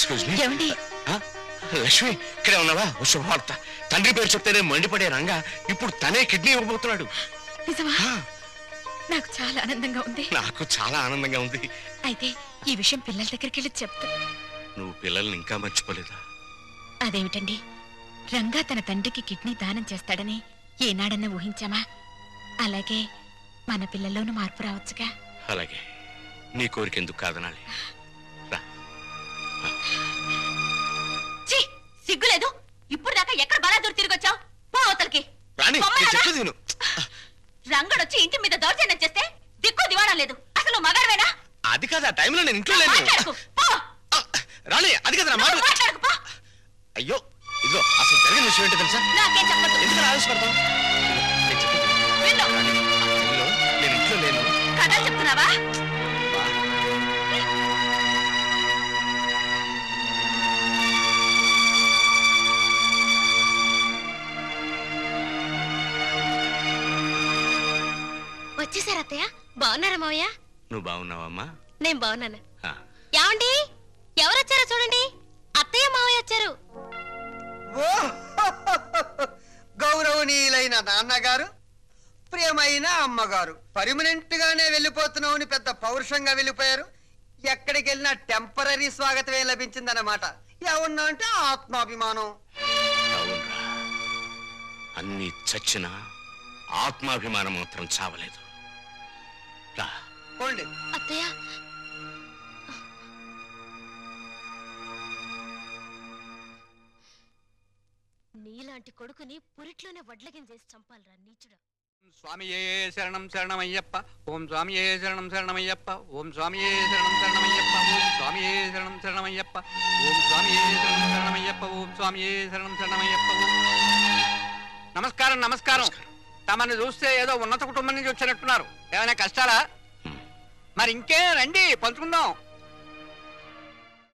Excuse me Lakshmi ఇక్కడే ఉన్నావా? శుభవార్త. తండ్రి పేరు చెప్తేనే మండిపడే రంగా ఇప్పుడు తనే కిడ్నీ ఇవ్వబోతున్నాడు. నాకు చాలా ఆనందంగా ఉంది. నాకు చాలా ఆనందంగా ఉంది. అయితే ఈ విషయం పిల్లల దగ్గరికి వెళ్ళి చెప్తా. నువ్వు పిల్లల్ని ఇంకా మర్చిపోలేదా? అదేమిటండి, రంగా తన తండ్రికి కిడ్నీ దానం చేస్తాడని ఏనాడన్నా ఊహించామా? అలాగే మన పిల్లల్లోనూ మార్పు రావచ్చుగా. అలాగే, నీ కోరికెందుకు కాదనాలి? సిగ్గులేదు? ఇప్పుడు దాకా ఎక్కడ బలాదూరు తిరిగొచ్చావు? పో అవతలకి. రంగడొచ్చి ఇంటి మీద దౌర్జన్యం చేస్తే దిక్కు దివాణం లేదు. అసలు మగాడవేనా? అది కాదు, ఆ టైంలో నేను ఇంట్లో లేను. రాణి, అది కదా మాట. అయ్యో, ఇదిగో అసలు జరిగిన విషయం ఏంటో తెలుసా? నాకేం చెప్పదు. ఎందుకు ఆలోచిపడతావు? నేను ఇంట్లో లేను. కథ చెప్తున్నావా? వచ్చేసారు అత్తయ్య. బాగున్నారా మావయ్య? నువ్వు బాగున్నావమ్మా? నేను బాగున్నాను. ఏమండి, ఎవరొచ్చారో చూడండి. అత్తయ్య మావయ్య వచ్చారు. గౌరవనీయులైన నాన్నగారు, ప్రియమైన అమ్మగారు, పర్మనెంట్ గానే వెళ్ళిపోతున్నామని పెద్ద పౌరుషంగా వెళ్ళిపోయారు. ఎక్కడికి వెళ్ళినా టెంపరీ స్వాగతమే లభించిందన్నమాట. ఏమన్నా అంటే ఆత్మాభిమానం. అన్ని చచ్చినా ఆత్మాభిమానం మాత్రం చావలేదు. అత్తయ్య, నీలాంటి కొడుకుని పురిట్లోనే వడ్లగిన చేసి చంపాలరా నీచుడా. స్వామియే శరణం శరణమయ్యప్ప. ఓం స్వామియే శరణం శరణమయ్యప్ప. ఓం స్వామియే శరణం శరణమయ్యప్ప. ఓం స్వామియే శరణం శరణమయ్యప్ప. ఓం స్వామియే శరణం శరణమయ్యప్ప. ఓం స్వామియే శరణం శరణమయ్యప్ప. నమస్కారం, నమస్కారం. తమను చూస్తే ఏదో ఉన్నత కుటుంబం నుంచి వచ్చినట్టున్నారు. ఏమైనా కష్టాలా? మరి ఇంకే రండి, పంచుకుందాం.